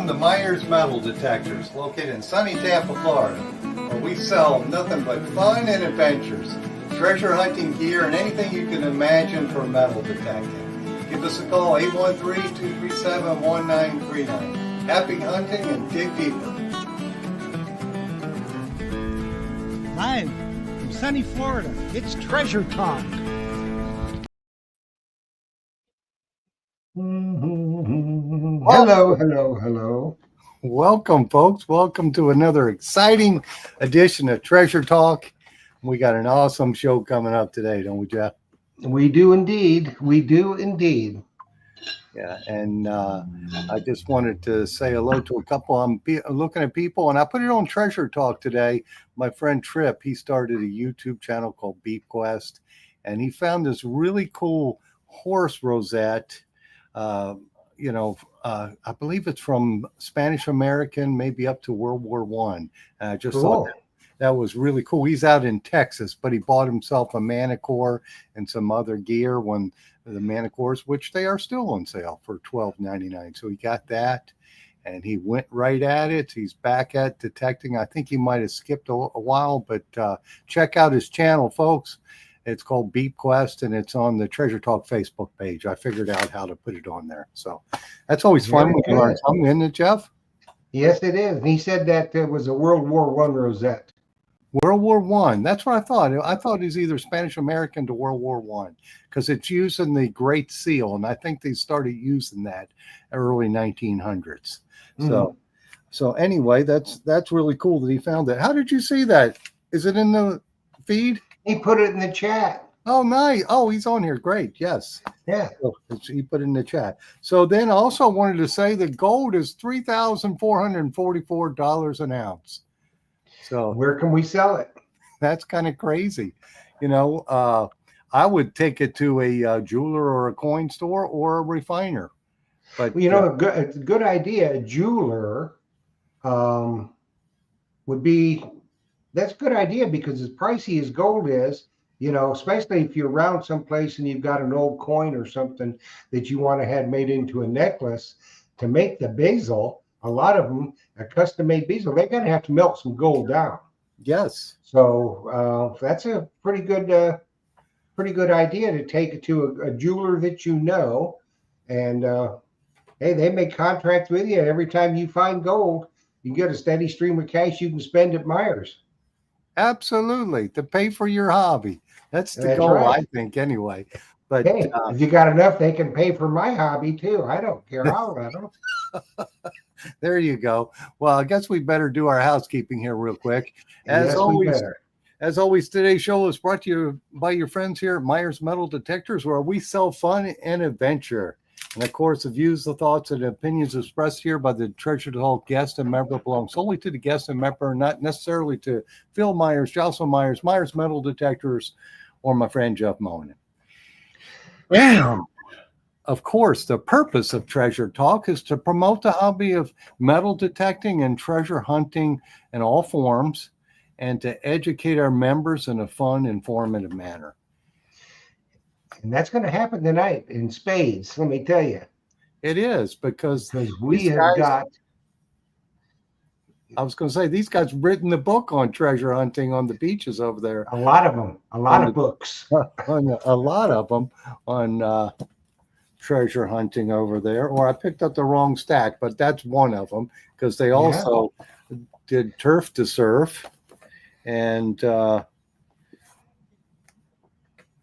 Welcome to Myers Metal Detectors, located in sunny Tampa, Florida, where we sell nothing but fun and adventures, treasure hunting gear, and anything you can imagine for metal detecting. Give us a call, 813-237-1939. Happy hunting and dig deeper. Live from sunny Florida, it's Treasure Talk. Hello. Welcome, folks. Welcome to another exciting edition of Treasure Talk. We got an awesome show coming up today, don't we, Jeff? We do indeed. Yeah, and I just wanted to say hello to a couple. I'm looking at people, and I put it on Treasure Talk today. My friend Trip, he started a YouTube channel called Beep Quest, and he found this really cool horse rosette. I believe it's from Spanish American, maybe up to World War I. And I just thought that was really cool. He's out in Texas, but he bought himself a Manicore and some other gear when the Manicores, which they are still on sale for $12.99. So he got that, and he went right at it. He's back at detecting. I think he might have skipped a while, but check out his channel, folks. It's called Beep Quest, and it's on the Treasure Talk Facebook page. I figured out how to put it on there. So that's always fun when you learn something, isn't it, Jeff? Yes, it is. And he said that there was a World War I rosette. World War I. That's what I thought. I thought it was either Spanish American to World War I because it's using the Great Seal, and I think they started using that early 1900s. So anyway, that's really cool that he found that. How did you see that? Is it in the feed? He put it in the chat. Oh, nice. Oh, he's on here. Great. Yes. Yeah. So he put it in the chat. So then I also wanted to say that gold is $3,444 an ounce. So where can we sell it? That's kind of crazy. I would take it to a jeweler or a coin store or a refiner. But it's a good idea. A jeweler would be. That's a good idea because as pricey as gold is, especially if you're around someplace and you've got an old coin or something that you want to have made into a necklace, to make the bezel, a lot of them, a custom-made bezel, they're going to have to melt some gold down. Yes. So that's a pretty good idea to take it to a jeweler that you know, and hey, they make contracts with you. Every time you find gold, you get a steady stream of cash you can spend at Myers. Absolutely, to pay for your hobby. That's the goal, right. I think, anyway. But hey, if you got enough, they can pay for my hobby too. I don't care. I'll let them. There you go. Well, I guess we better do our housekeeping here real quick. As always, today's show is brought to you by your friends here at Myers Metal Detectors, where we sell fun and adventure. And of course, the views, the thoughts, and opinions expressed here by the Treasure Talk guest and member belong solely to the guest and member, not necessarily to Phil Myers, Jocelyn Myers, Myers Metal Detectors, or my friend Jeff Monin. And of course, the purpose of Treasure Talk is to promote the hobby of metal detecting and treasure hunting in all forms, and to educate our members in a fun, informative manner. And that's going to happen tonight in spades, let me tell you. It is, because we have got... I was going to say, these guys have written the book on treasure hunting on the beaches over there. A lot of them. A lot of books. A lot of them on treasure hunting over there. Or I picked up the wrong stack, but that's one of them, because they also did Turf to Surf and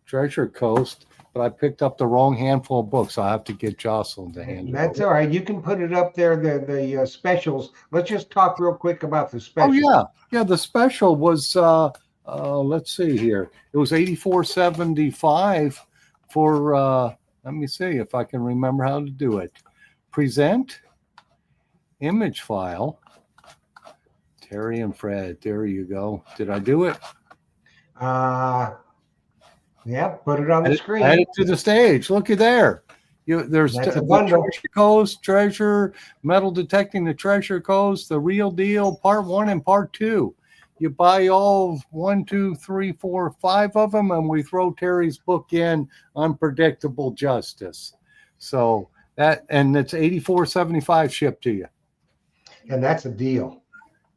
Treasure Coast, but I picked up the wrong handful of books. I have to get Jocelyn to handle it. That's all right. You can put it up there, the specials. Let's just talk real quick about the special. Oh, yeah. The special was, let's see here. It was $84.75 for, let me see if I can remember how to do it. Present, image file, Terry and Fred. There you go. Did I do it? Yeah, put it on the screen. Add it to the stage. Looky there. There's the Treasure Coast, Treasure, Metal Detecting the Treasure Coast, The Real Deal, Part 1 and Part 2. You buy all 1, 2, 3, 4, 5 of them, and we throw Terry's book in, Unpredictable Justice. So that, and it's $84.75 shipped to you. and that's a deal.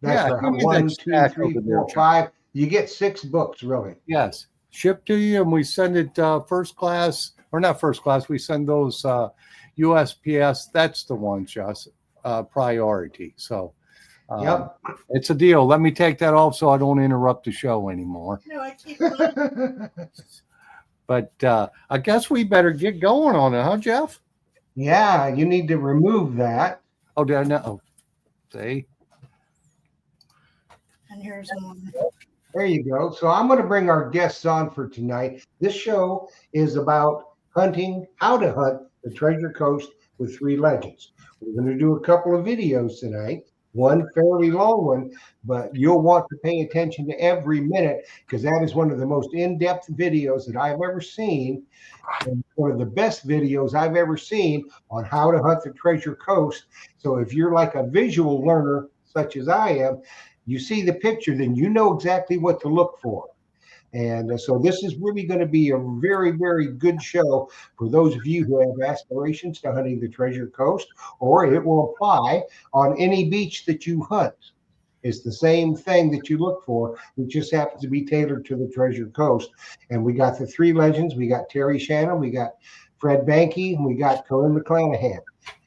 Yeah, That's give me that 1, 2, stack 3, over there, 4, Jeff. 5. You get 6 books, really. Yes, shipped to you, and we send it first class, or not first class. We send those USPS. That's the one, just priority. So Yep. it's a deal. Let me take that off so I don't interrupt the show anymore. No, I keep going. But I guess we better get going on it, huh, Jeff? Yeah, you need to remove that. Oh, did I know? See? And here's one. There you go. So I'm going to bring our guests on for tonight. This show is about hunting, how to hunt the Treasure Coast with 3 legends. We're going to do a couple of videos tonight, one fairly long one, but you'll want to pay attention to every minute because that is one of the most in-depth videos that I've ever seen, and one of the best videos I've ever seen on how to hunt the Treasure Coast. So if you're like a visual learner, such as I am, you see the picture, then you know exactly what to look for. And so this is really going to be a very, very good show for those of you who have aspirations to hunting the Treasure Coast, or it will apply on any beach that you hunt. It's the same thing that you look for. It just happens to be tailored to the Treasure Coast. And we got the 3 legends. We got Terry Shannon, we got Fred Banke, and we got Corinne McClanahan.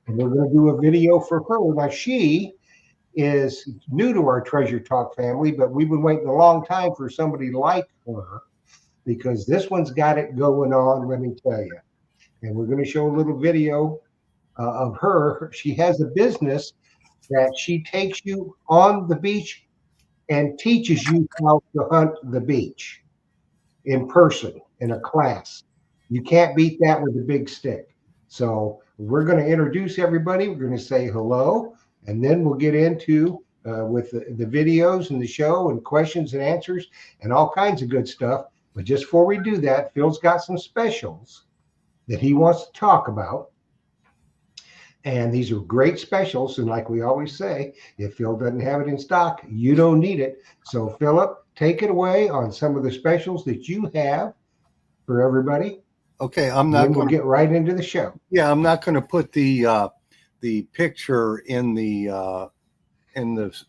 And we're going to do a video for her. Now, she is new to our Treasure Talk family, but we've been waiting a long time for somebody like her because this one's got it going on, let me tell you. And we're going to show a little video of her. She has a business that she takes you on the beach and teaches you how to hunt the beach in person in a class. You can't beat that with a big stick. So we're going to introduce everybody. We're going to say hello. And then we'll get into with the videos and the show and questions and answers and all kinds of good stuff. But just before we do that, Phil's got some specials that he wants to talk about. And these are great specials. And like we always say, if Phil doesn't have it in stock, you don't need it. So Philip, take it away on some of the specials that you have for everybody. Okay, I'm not Then we'll going to get right into the show. Yeah, I'm not going to put the picture in the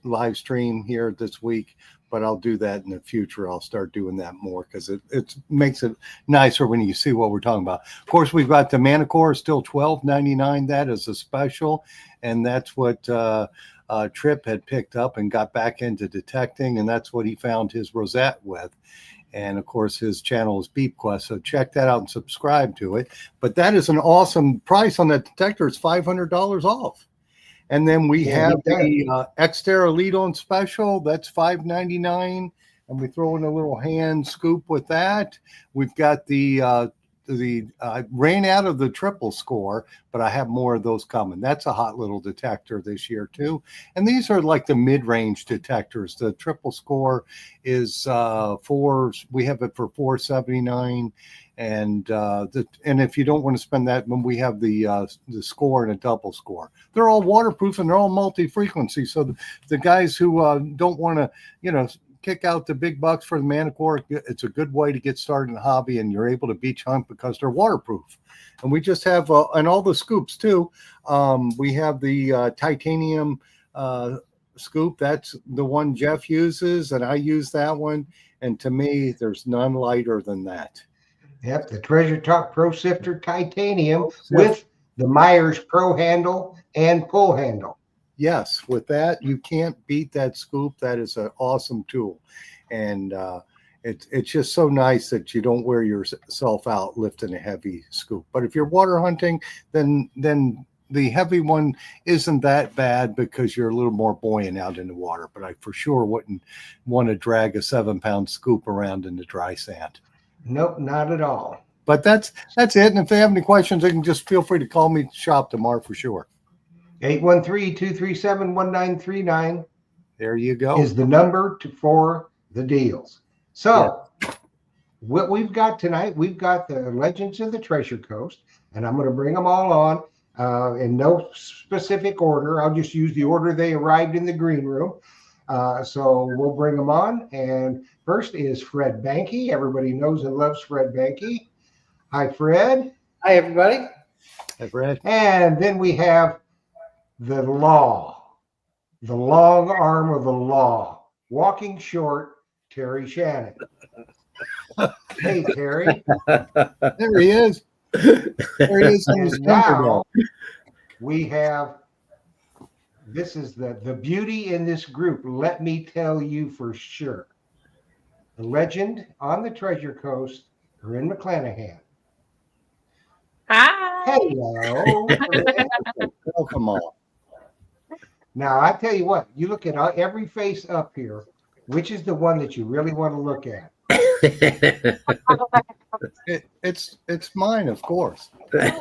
live stream here this week, but I'll do that in the future. I'll start doing that more because it makes it nicer when you see what we're talking about. Of course, we've got the Manticore still $12.99. That is a special, and that's what Tripp had picked up and got back into detecting, and that's what he found his rosette with. And of course, his channel is BeepQuest, so check that out and subscribe to it. But that is an awesome price on that detector. It's $500 off. And then we have the Xterra Elite on special. That's $5.99, and we throw in a little hand scoop with that. We've got I ran out of the triple score, but I have more of those coming. That's a hot little detector this year too. And these are like the mid-range detectors. The triple score is we have it for $479. And if you don't want to spend that, when we have the score and a double score, they're all waterproof and they're all multi-frequency. So the guys who don't want to, kick out the big bucks for the Manticore, it's a good way to get started in the hobby, and you're able to beach hunt because they're waterproof. And we just have and all the scoops too. We have the titanium scoop. That's the one Jeff uses, and I use that one. And to me, there's none lighter than that. Yep, the Treasure Talk Pro Sifter Titanium with the Myers Pro handle and pull handle. Yes, with that, you can't beat that scoop. That is an awesome tool. And it's just so nice that you don't wear yourself out lifting a heavy scoop. But if you're water hunting, then the heavy one isn't that bad because you're a little more buoyant out in the water. But I for sure wouldn't want to drag a 7-pound scoop around in the dry sand. Nope, not at all. But that's it. And if they have any questions, they can just feel free to call me shop tomorrow for sure. 813-237-1939. There you go. Is the number for the deals. So what we've got tonight, we've got the Legends of the Treasure Coast, and I'm going to bring them all on in no specific order. I'll just use the order they arrived in the green room. So we'll bring them on. And first is Fred Banke. Everybody knows and loves Fred Banke. Hi, Fred. Hi, everybody. Hi, Fred. And then we have the Law. the long arm of the law, walking short, Terry Shannon. Hey, Terry. There he is. There he is in his And now now. we have, this is the beauty in this group. Let me tell you for sure. The legend on the Treasure Coast, Corinne McClanahan. Hi. Hello, Corinne. Welcome all. Now, I tell you what, you look at every face up here, which is the one that you really want to look at? It's mine, of course. That's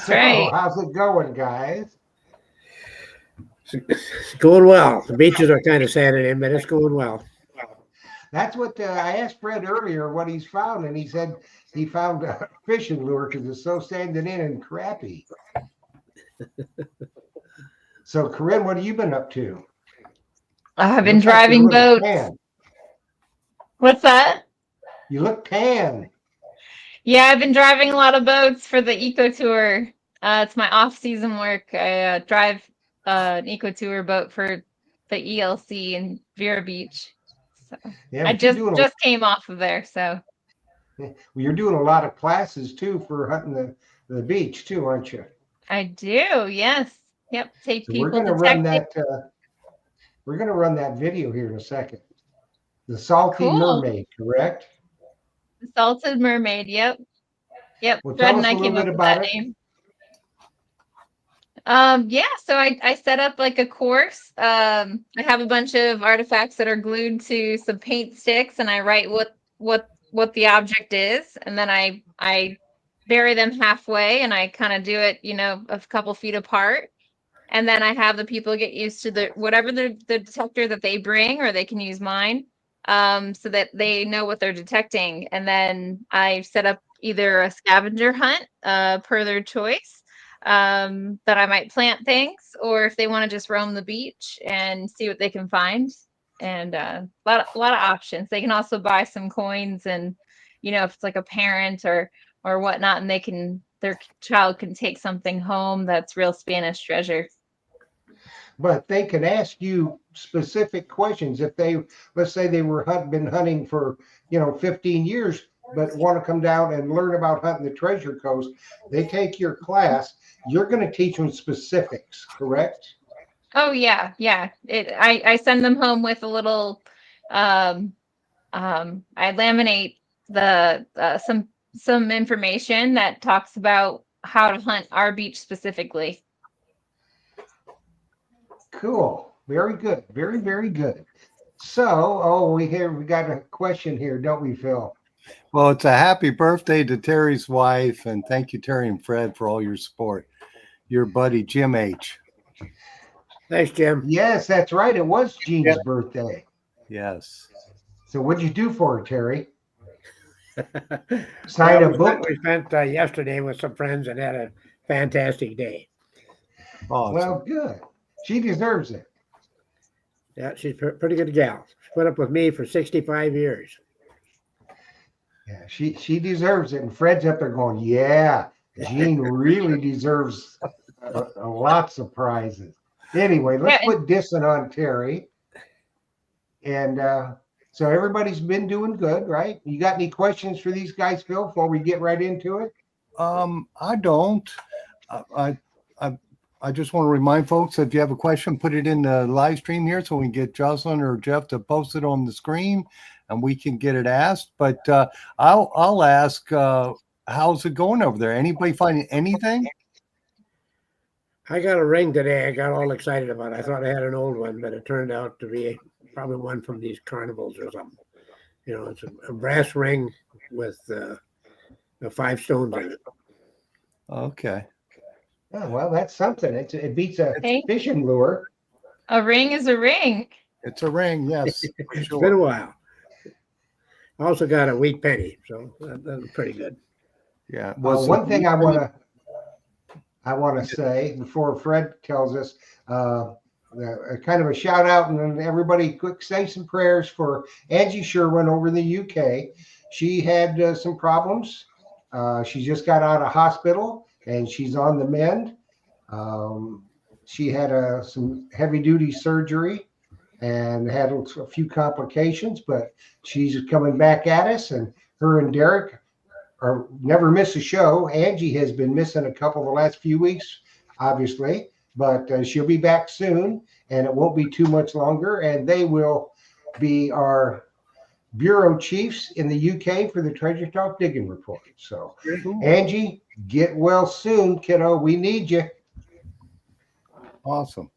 So, right. how's it going, guys? It's going well. The beaches are kind of sad in, but it's going well. That's what I asked Fred earlier what he's found, and he said he found a fishing lure because it's so sanded in and crappy. So, Corinne, what have you been up to? I've been Looks like driving you're a little boats. tan. What's that? You look tan. Yeah, I've been driving a lot of boats for the eco tour. It's my off-season work. I drive an eco tour boat for the ELC in Vera Beach. So Yeah, I but you're just doing just came off of there. So you're doing a lot of classes too for hunting the beach too, aren't you? I do. Yes. Yep. Take So we're people going to run detecting. that. We're going to run that video here in a second. The Salty Cool. Mermaid, correct? Salted Mermaid. Yep. Yep. Well, Fred tell and us I a little came up bit with about that it. name. Yeah, so I set up like a course. I have a bunch of artifacts that are glued to some paint sticks, and I write what the object is, and then I bury them halfway, and I kind of do it, a couple feet apart. And then I have the people get used to whatever the detector that they bring, or they can use mine, so that they know what they're detecting. And then I set up either a scavenger hunt, per their choice, that I might plant things, or if they want to just roam the beach and see what they can find. And a lot of options. They can also buy some coins, and if it's like a parent or whatnot, and their child can take something home that's real Spanish treasure. But they can ask you specific questions if let's say they been hunting for 15 years, but want to come down and learn about hunting the Treasure Coast. They take your class. You're going to teach them specifics, correct? Oh yeah. I send them home with a little. I laminate some information that talks about how to hunt our beach specifically. Cool. Very good. Very, very good. So, we got a question here, don't we, Phil? Well, it's a happy birthday to Terry's wife, and thank you, Terry and Fred, for all your support. Your buddy Jim H. Thanks, Jim. Yes, that's right. It was Jean's birthday. Yes. So what'd you do for her, Terry? Sign a book? We spent yesterday with some friends and had a fantastic day. Awesome. Well, good. She deserves it. Yeah, she's a pretty good gal. She put up with me for 65 years. Yeah, she deserves it. And Fred's up there going, yeah, Jean really deserves lots of prizes. Anyway, let's quit dissing on Terry. And so everybody's been doing good, right? You got any questions for these guys, Phil, before we get right into it? I don't. I just want to remind folks that if you have a question, put it in the live stream here so we can get Jocelyn or Jeff to post it on the screen and we can get it asked. But I'll ask, how's it going over there? Anybody finding anything? I got a ring today. I got all excited about it. I thought I had an old one, but it turned out to be probably one from these carnivals or something. It's a brass ring with 5 stones in it. Okay. Oh, well, that's something. It beats a Hey. fishing lure. A ring is a ring. It's a ring, yes. for It's sure. been a while. I also got a wheat penny, so that's pretty good. Yeah. Well, one thing I want to say before Fred tells us, kind of a shout out, and then everybody quick say some prayers for Angie Sherwin over in the UK. She had some problems. She just got out of hospital and she's on the mend. She had some heavy duty surgery and had a few complications, but she's coming back at us. And her and Derek are never miss a show. Angie has been missing a couple of the last few weeks, obviously, but she'll be back soon, and it won't be too much longer. And they will be our bureau chiefs in the UK for the Treasure Talk Digging Report. So, Angie, get well soon, kiddo. We need you. Awesome.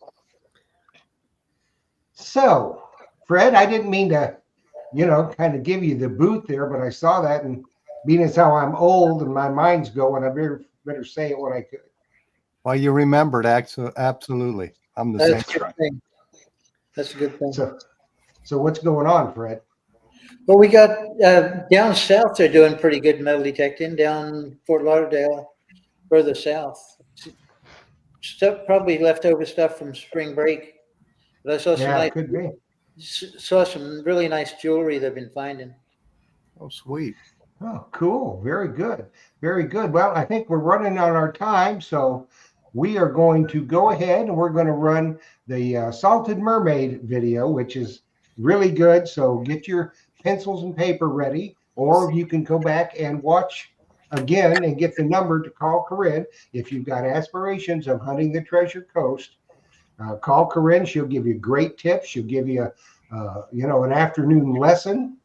So, Fred, I didn't mean to, kind of give you the boot there, but I saw that, and being as how I'm old and my mind's going, I better say it when I could. Well, you remembered, absolutely. I'm the That's a same. good thing. That's a good thing. So what's going on, Fred? Well, we got down south, they're doing pretty good metal detecting. Down Fort Lauderdale, further south. Stuff, probably leftover stuff from spring break. But I saw some Yeah, it could be. saw some really nice jewelry they've been finding. Oh, sweet. Oh, cool. Very good. Very good. Well, I think we're running on our time, so we are going to go ahead and we're going to run the Salted Mermaid video, which is really good. So get your pencils and paper ready, or you can go back and watch again and get the number to call Corinne if you've got aspirations of hunting the Treasure Coast. Call Corinne. She'll give you great tips. She'll give you, an afternoon lesson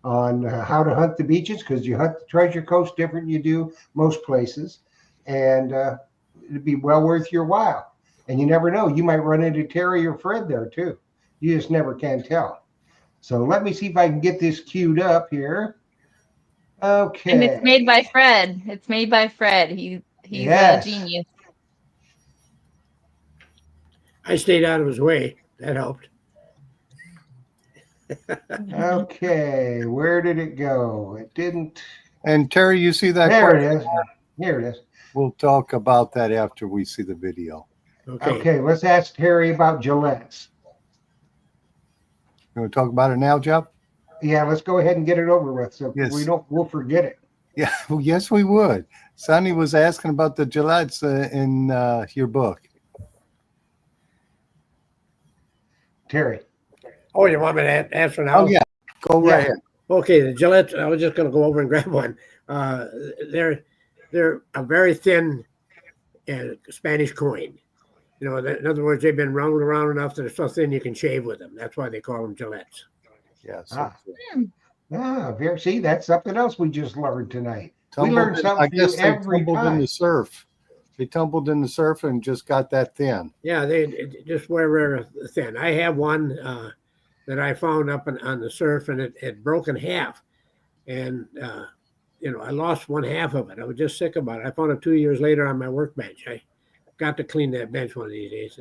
on how to hunt the beaches, because you hunt the Treasure Coast different than you do most places, and it'd be well worth your while. And you never know, you might run into Terry or Fred there too. You just never can tell. So let me see if I can get this queued up here. Okay. And it's made by Fred. It's made by Fred. He's Yes. a genius. I stayed out of his way. That helped. Okay, where did it go? It didn't. And Terry, you see that? There question? it is. Here it is. We'll talk about that after we see the video. Okay. Okay, let's ask Terry about Gillette's. You want to talk about it now, Jeff? Yeah, let's go ahead and get it over with, so Yes. we'll forget it. Yeah, well, yes, we would. Sonny was asking about the Gillettes in your book. Terry. Oh, you want me to answer now? Oh, yeah. Go right Yeah. ahead. Okay, the Gillette. I was just going to go over and grab one. They're a very thin Spanish coin. In other words, they've been rounded around enough that they're so thin you can shave with them. That's why they call them Gillettes. Yes. See, that's something else we just learned tonight. Tumbled learn in- something I guess they every tumbled in time. the surf. They tumbled in the surf and just got that thin. Yeah, they just were thin. I have one that I found up on the surf, and it had broken half. And, I lost one half of it. I was just sick about it. I found it 2 years later on my workbench. I got to clean that bench one of these days.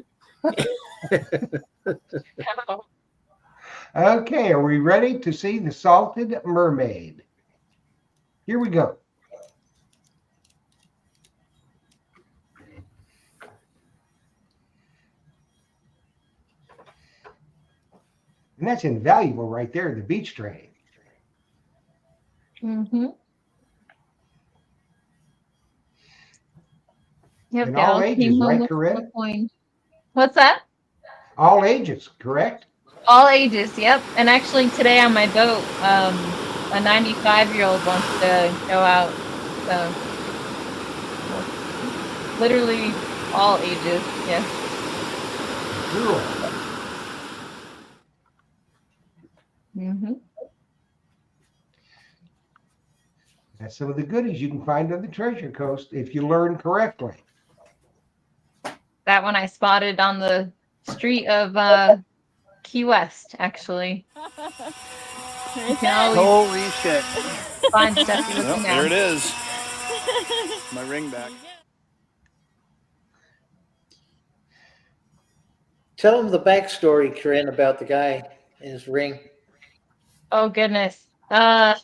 Okay, are we ready to see the Salted Mermaid? Here we go. And that's invaluable right there, the beach training. Mm-hmm. Yep, In all ages, right, Corinne? Coin. What's that? All ages, correct? All ages, yep. And actually today on my boat, a 95-year-old wants to go out. So literally all ages, yes. Cool. Mm-hmm. That's some of the goodies you can find on the Treasure Coast if you learn correctly. That one I spotted on the street of Key West, actually. You can always Holy shit. find stuff you're Well, looking there it at. is. My ring back. Tell them the backstory, Corinne, about the guy in his ring. Oh goodness. Him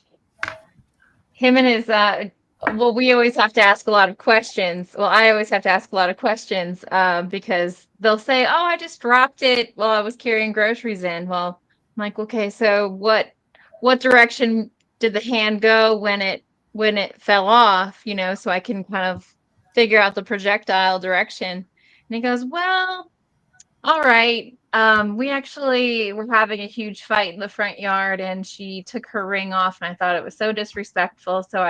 and his well, we always have to ask a lot of questions. Well, I always have to ask a lot of questions because they'll say, "Oh, I just dropped it while I was carrying groceries in." Well, I'm like, okay, so what direction did the hand go when it fell off? So I can kind of figure out the projectile direction. he goes, well, all right. We actually were having a huge fight in the front yard and she took her ring off and I thought it was so disrespectful. So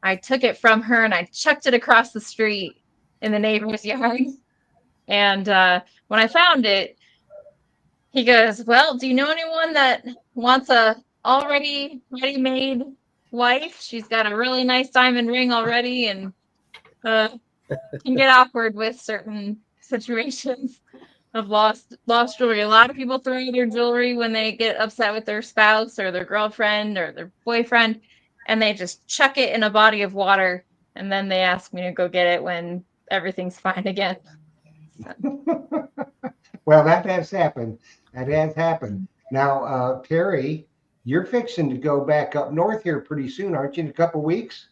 I took it from her and I chucked it across the street in the neighbor's yard. And when I found it, he goes, well, do you know anyone that wants a already ready-made wife? She's got a really nice diamond ring already and can get awkward with certain situations of lost jewelry. A lot of people throw their jewelry when they get upset with their spouse or their girlfriend or their boyfriend, and they just chuck it in a body of water, and then they ask me to go get it when everything's fine again. Well, that has happened. That has happened. Now, Terry, you're fixing to go back up north here pretty soon, aren't you? In a couple weeks?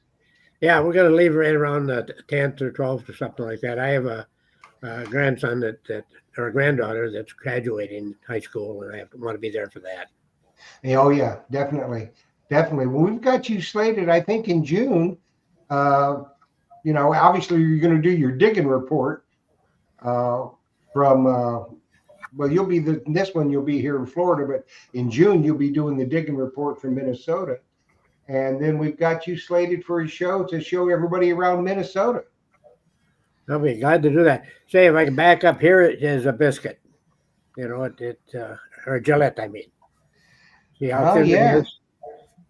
Yeah, we're going to leave right around the 10th or 12th or something like that. I have a grandson or a granddaughter that's graduating high school, and I want to be there for that. Oh yeah, definitely, definitely. Well, we've got you slated, I think, in June. Obviously you're going to do your digging report from. Well, you'll be this one. You'll be here in Florida, but in June you'll be doing the digging report from Minnesota, and then we've got you slated for a show to show everybody around Minnesota. I'll be glad to do that. Say, if I can back up here, it is a biscuit. Or a Gillette, I mean. See how thin it is?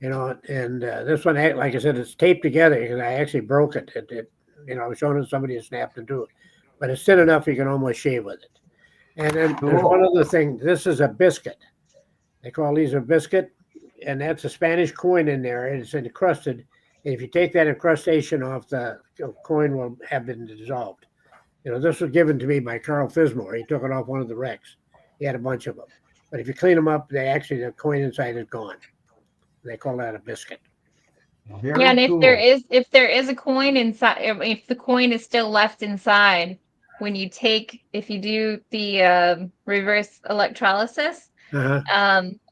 And this one, like I said, it's taped together because I actually broke it. I was showing it to somebody who snapped into it. But it's thin enough you can almost shave with it. And then there's one other thing. This is a biscuit. They call these a biscuit, and that's a Spanish coin in there, and it's encrusted. If you take that incrustation off, the coin will have been dissolved. This was given to me by Carl Fismore. He took it off one of the wrecks. He had a bunch of them. But if you clean them up, the coin inside is gone. They call that a biscuit. Very yeah, and cool. if there is a coin inside, if the coin is still left inside, if you do the reverse electrolysis,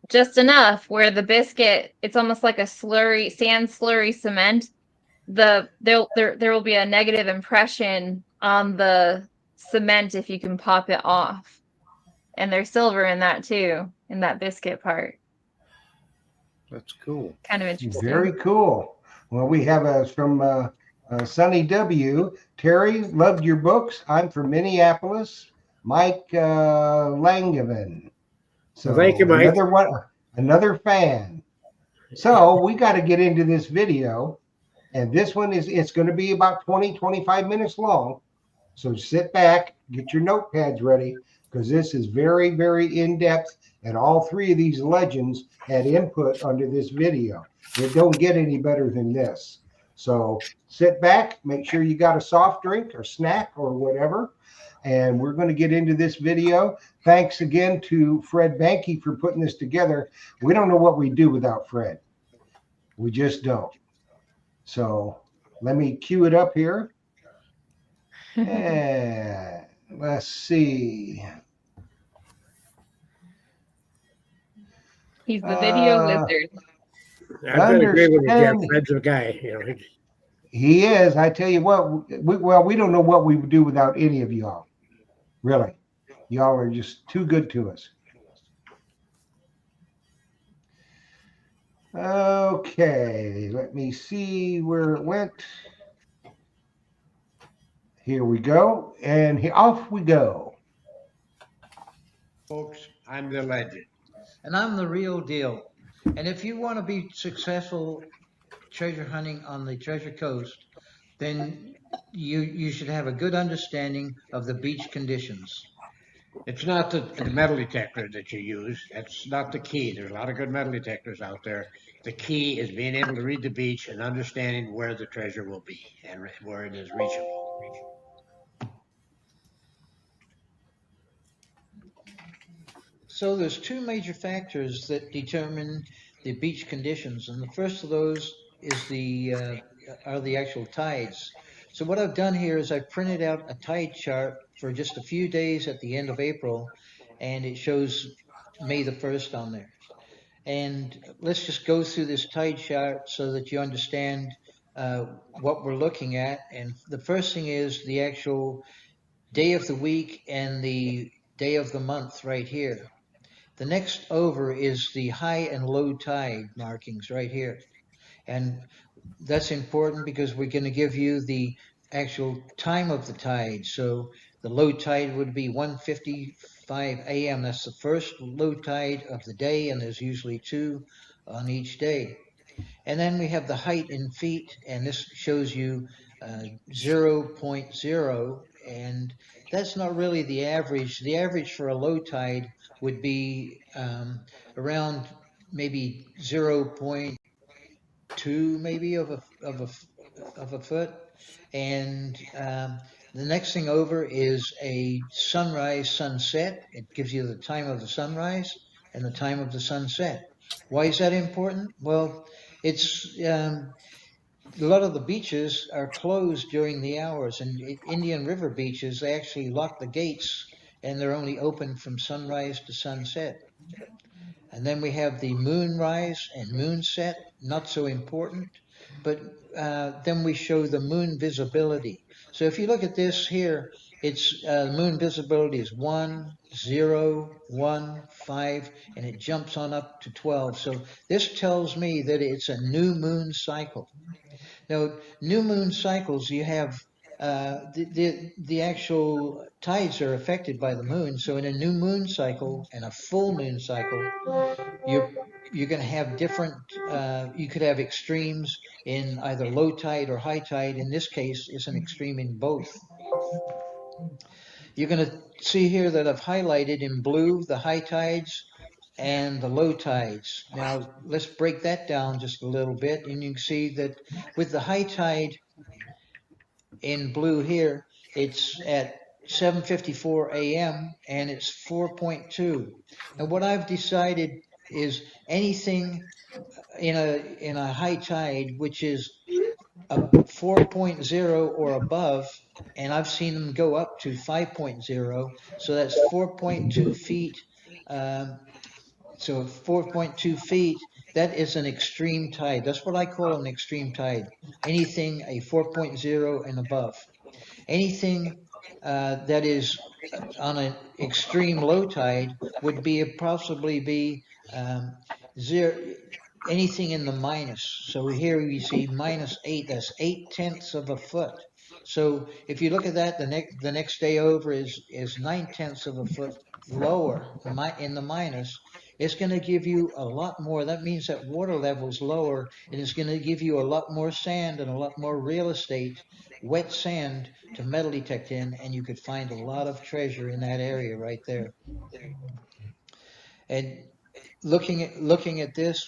just enough where the biscuit, it's almost like a sand slurry cement. There will be a negative impression on the cement if you can pop it off. And there's silver in that too, in that biscuit part. That's cool. Kind of interesting. Very cool. Well, we have from Sunny W. Terry, loved your books. I'm from Minneapolis. Mike Langevin. So thank you, Mike. Another fan. So we got to get into this video, and this one it's going to be about 20-25 minutes long. So sit back, get your notepads ready, because this is very, very in-depth, and all three of these legends had input under this video. It don't get any better than this. So sit back, make sure you got a soft drink or snack or whatever, and we're going to get into this video. Thanks again to Fred Banke for putting this together. We don't know what we'd do without Fred. We just don't. So let me cue it up here. And let's see. He's the video wizard. I agree with you, Jeff. Fred's the guy. He is. I tell you what. We don't know what we would do without any of y'all. Really, y'all are just too good to us. Okay, let me see where it went. Here we go, and off we go. Folks, I'm the legend. And I'm the real deal. And if you want to be successful treasure hunting on the Treasure Coast, then you should have a good understanding of the beach conditions. It's not the metal detector that you use. That's not the key. There's a lot of good metal detectors out there. The key is being able to read the beach and understanding where the treasure will be and where it is reachable. So there's two major factors that determine the beach conditions, and the first of those is are the actual tides. So what I've done here is I've printed out a tide chart for just a few days at the end of April, and it shows May the 1st on there. And let's just go through this tide chart so that you understand what we're looking at. And the first thing is the actual day of the week and the day of the month right here. The next over is the high and low tide markings right here. And that's important because we're going to give you the actual time of the tide. So the low tide would be 1:55 a.m. That's the first low tide of the day, and there's usually two on each day. And then we have the height in feet, and this shows you 0.0, and that's not really the average. The average for a low tide would be around maybe 0.2 maybe of a foot. And the next thing over is a sunrise sunset. It gives you the time of the sunrise and the time of the sunset. Why is that important? Well, it's a lot of the beaches are closed during the hours, and Indian River beaches, they actually lock the gates and they're only open from sunrise to sunset. And then we have the moonrise and moonset, not so important, but then we show the moon visibility. So if you look at this here, it's moon visibility is 1, 0, 1, 5, and it jumps on up to 12. So this tells me that it's a new moon cycle. Now, new moon cycles, you have the actual tides are affected by the moon. So in a new moon cycle and a full moon cycle, you're going to have different. You could have extremes in either low tide or high tide. In this case, it's an extreme in both. You're going to see here that I've highlighted in blue the high tides and the low tides. Now let's break that down just a little bit, and you can see that with the high tide in blue here, it's at 7:54 a.m. and it's 4.2. And what I've decided is anything in a high tide which is a 4.0 or above, and I've seen them go up to 5.0, so that's 4.2 feet. So 4.2 feet, that is an extreme tide. That's what I call an extreme tide. Anything a 4.0 and above. Anything that is on an extreme low tide would possibly be zero, anything in the minus. So here we see -8, that's 0.8 of a foot. So if you look at that, the next day over is 0.9 of a foot lower in the minus. It's going to give you a lot more. That means that water level's lower, and it's going to give you a lot more sand and a lot more real estate, wet sand, to metal detect in, and you could find a lot of treasure in that area right there. And looking at this,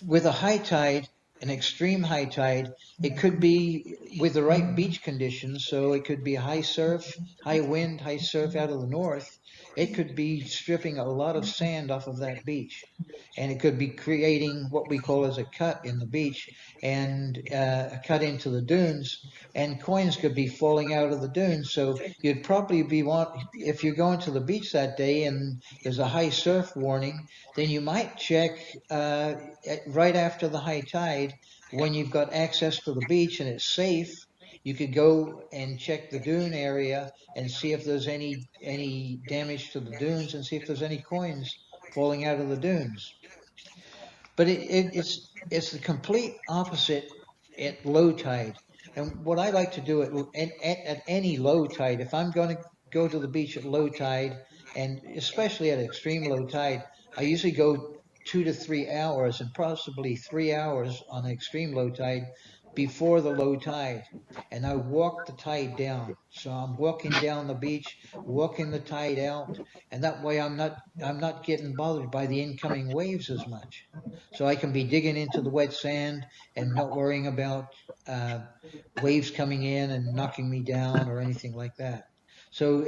with a high tide, an extreme high tide, it could be with the right beach conditions. So it could be high surf, high wind, high surf out of the north. It could be stripping a lot of sand off of that beach, and it could be creating what we call as a cut in the beach, and a cut into the dunes, and coins could be falling out of the dunes. So you'd probably if you're going to the beach that day and there's a high surf warning, then you might check right after the high tide, when you've got access to the beach and it's safe. You could go and check the dune area and see if there's any damage to the dunes, and see if there's any coins falling out of the dunes. But it's the complete opposite at low tide. And what I like to do at any low tide, if I'm going to go to the beach at low tide, and especially at extreme low tide, I usually go 2 to 3 hours, and possibly 3 hours on extreme low tide before the low tide, and I walk the tide down. So I'm walking down the beach, walking the tide out, and that way I'm not getting bothered by the incoming waves as much. So I can be digging into the wet sand and not worrying about waves coming in and knocking me down or anything like that. So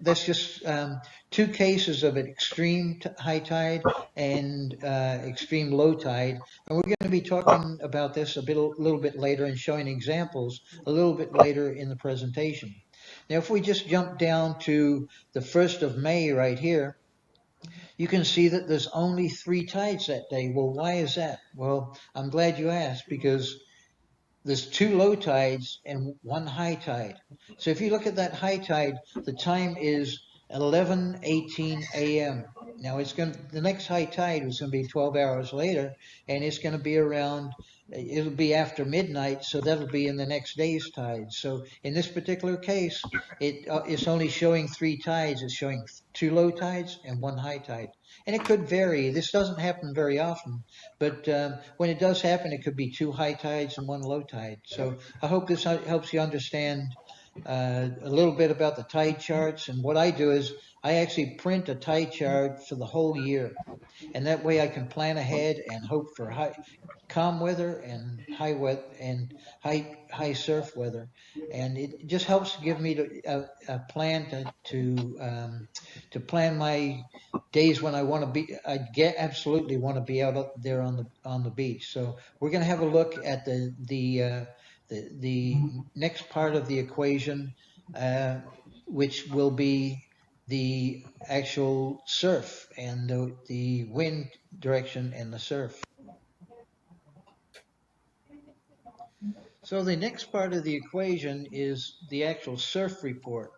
that's just 2 cases of an extreme high tide and extreme low tide. And we're going to be talking about this a little bit later and showing examples a little bit later in the presentation. Now, if we just jump down to the 1st of May right here, you can see that there's only 3 tides that day. Well, why is that? Well, I'm glad you asked, because there's 2 low tides and 1 high tide. So if you look at that high tide, the time is 11:18 a.m. Now the next high tide is going to be 12 hours later, and it's going to be it'll be after midnight, so that'll be in the next day's tide. So in this particular case, it's only showing 3 tides. It's showing 2 low tides and 1 high tide. And it could vary. This doesn't happen very often, but when it does happen, it could be 2 high tides and 1 low tide. So I hope this helps you understand a little bit about the tide charts. And what I do is I actually print a tide chart for the whole year. And that way I can plan ahead and hope for calm weather and high weather and high surf weather. And it just helps give me a plan to plan my days when I want to be. Absolutely want to be out there on the beach. So we're going to have a look at the next part of the equation, which will be the actual surf and the wind direction and the surf. So the next part of the equation is the actual surf report.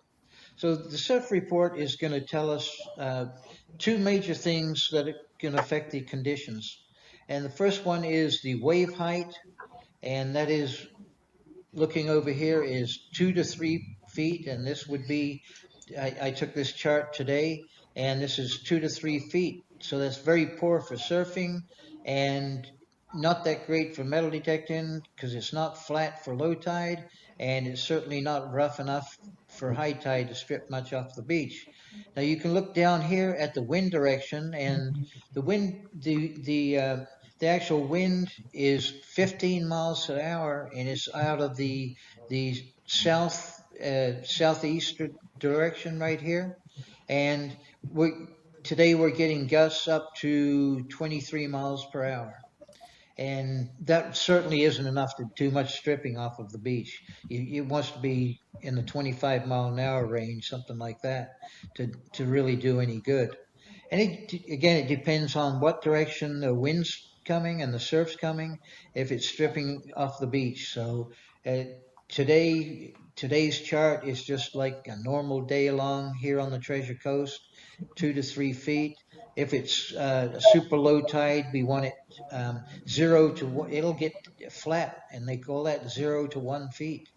So the surf report is going to tell us 2 major things that can affect the conditions. And the first one is the wave height, and that is, looking over here, is 2 to 3 feet, and this would be, I took this chart today, and this is 2 to 3 feet. So that's very poor for surfing and not that great for metal detecting because it's not flat for low tide, and it's certainly not rough enough for high tide to strip much off the beach. Now you can look down here at the wind direction, and the wind, the actual wind is 15 miles an hour, and it's out of the southeast direction right here. And today we're getting gusts up to 23 miles per hour. And that certainly isn't enough to do much stripping off of the beach. It wants to be in the 25 mile an hour range, something like that, to really do any good. And it depends on what direction the wind's coming and the surf's coming, if it's stripping off the beach. So today's chart is just like a normal day along here on the Treasure Coast, 2 to 3 feet. If it's a super low tide, we want it 0 to 1. It'll get flat, and they call that 0 to 1 feet,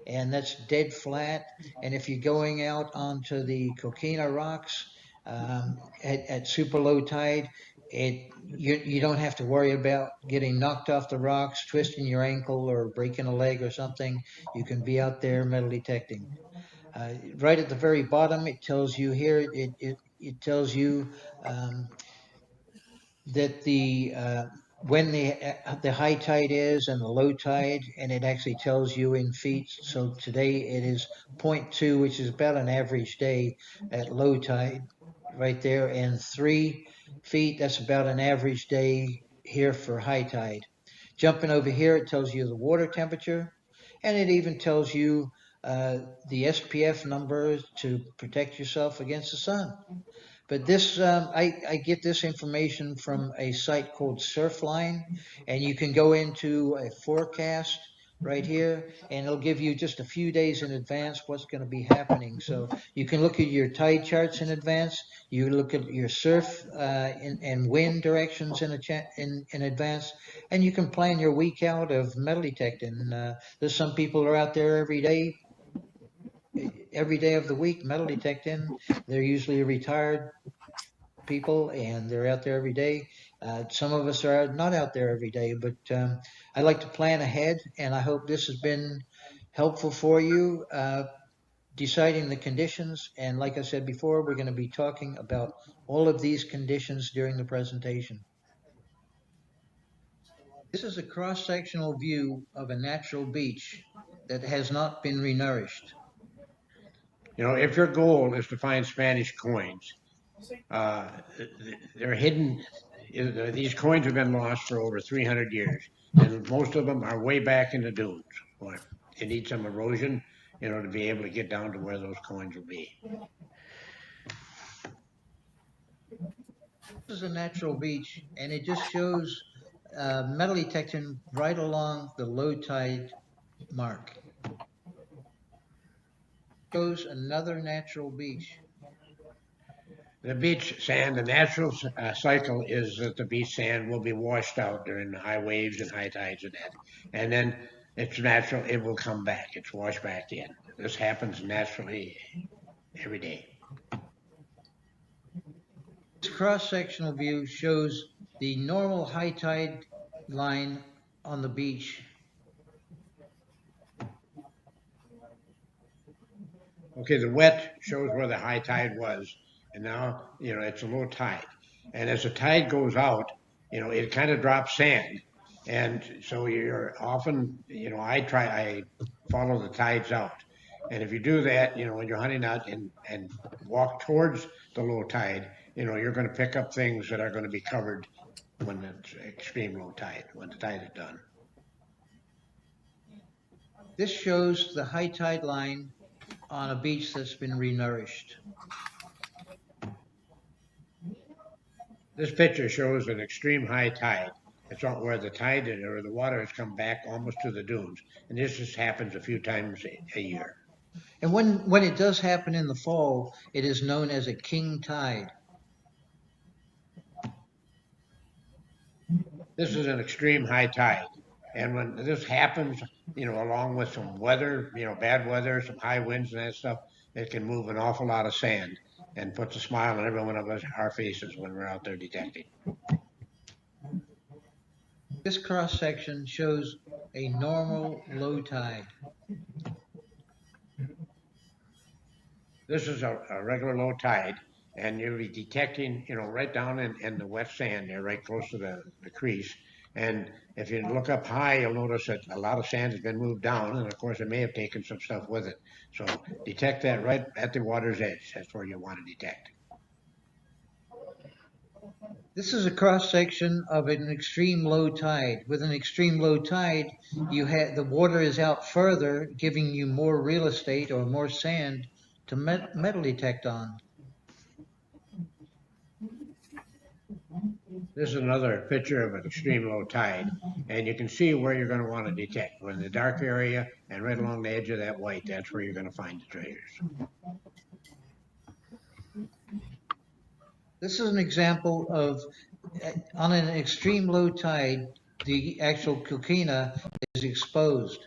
and that's dead flat. And if you're going out onto the Coquina Rocks at super low tide, you don't have to worry about getting knocked off the rocks, twisting your ankle, or breaking a leg or something. You can be out there metal detecting. Right at the very bottom, it tells you here. It tells you that when the high tide is and the low tide, and it actually tells you in feet. So today it is 0.2, which is about an average day at low tide, right there, and 3 feet. That's about an average day here for high tide. Jumping over here, it tells you the water temperature, and it even tells you the SPF number to protect yourself against the sun. But this, I get this information from a site called Surfline, and you can go into a forecast right here, and it'll give you just a few days in advance what's going to be happening. So you can look at your tide charts in advance. You look at your surf and wind directions in advance, and you can plan your week out of metal detecting. There's some people are out there every day of the week metal detecting. They're usually retired people, and they're out there every day. Some of us are not out there every day, but I like to plan ahead, and I hope this has been helpful for you deciding the conditions. And like I said before, we're going to be talking about all of these conditions during the presentation. This is a cross-sectional view of a natural beach that has not been renourished. You know, if your goal is to find Spanish coins, they're hidden. These coins have been lost for over 300 years, and most of them are way back in the dunes. They need some erosion in order to be able to get down to where those coins will be. This is a natural beach, and it just shows metal detecting right along the low tide mark. Shows another natural beach. The beach sand, the natural cycle is that the beach sand will be washed out during high waves and high tides and that. And then it's natural, it will come back. It's washed back in. This happens naturally every day. This cross-sectional view shows the normal high tide line on the beach. Okay, the wet shows where the high tide was, and now, it's a low tide. And as the tide goes out, it kind of drops sand. And so you're often, I follow the tides out. And if you do that, when you're hunting out and walk towards the low tide, you're going to pick up things that are going to be covered when it's extreme low tide, when the tide is done. This shows the high tide line on a beach that's been renourished. This picture shows an extreme high tide. It's where the tide or the water has come back almost to the dunes. And this just happens a few times a year. And when it does happen in the fall, it is known as a king tide. This is an extreme high tide. And when this happens, along with some weather, bad weather, some high winds and that stuff, it can move an awful lot of sand and puts a smile on every one of our faces when we're out there detecting. This cross section shows a normal low tide. This is a regular low tide, and you'll be detecting, right down in the wet sand there, right close to the crease. And if you look up high, you'll notice that a lot of sand has been moved down, and of course it may have taken some stuff with it. So detect that right at the water's edge. That's where you want to detect. This is a cross section of an extreme low tide. With an extreme low tide, the water is out further, giving you more real estate or more sand to metal detect on. This is another picture of an extreme low tide, and you can see where you're going to want to detect. When the dark area and right along the edge of that white, that's where you're going to find the treasures. This is an example of, on an extreme low tide, the actual coquina is exposed.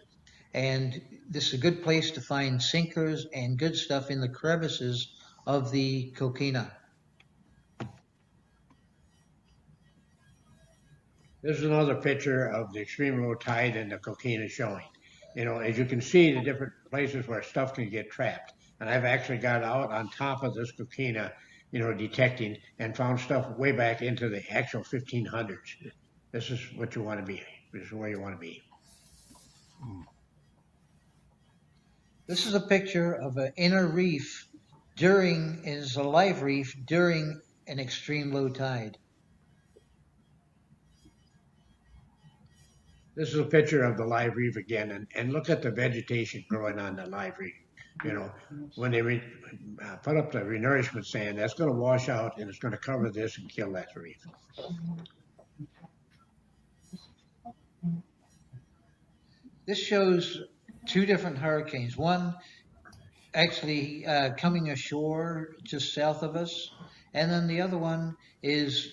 And this is a good place to find sinkers and good stuff in the crevices of the coquina. This is another picture of the extreme low tide and the coquina showing. As you can see, the different places where stuff can get trapped. And I've actually got out on top of this coquina, detecting, and found stuff way back into the actual 1500s. This is what you want to be. This is where you want to be. This is a picture of an inner reef is a live reef during an extreme low tide. This is a picture of the live reef again, and look at the vegetation growing on the live reef. When they put up the renourishment sand, that's going to wash out and it's going to cover this and kill that reef. This shows two different hurricanes. One actually coming ashore just south of us, and then the other one is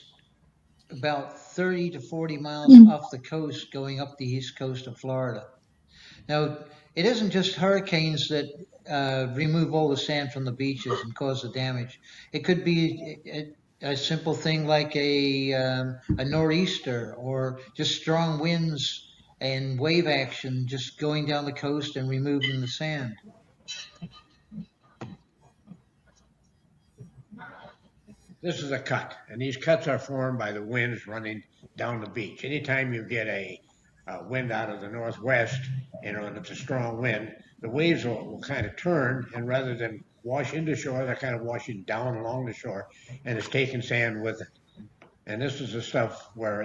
about 30 to 40 miles off the coast going up the east coast of Florida. Now, it isn't just hurricanes that remove all the sand from the beaches and cause the damage. It could be a simple thing like a nor'easter, or just strong winds and wave action just going down the coast and removing the sand. This is a cut, and these cuts are formed by the winds running down the beach. Anytime you get a wind out of the northwest, and it's a strong wind, the waves will kind of turn, and rather than wash into shore, they're kind of washing down along the shore, and it's taking sand with it. And this is the stuff where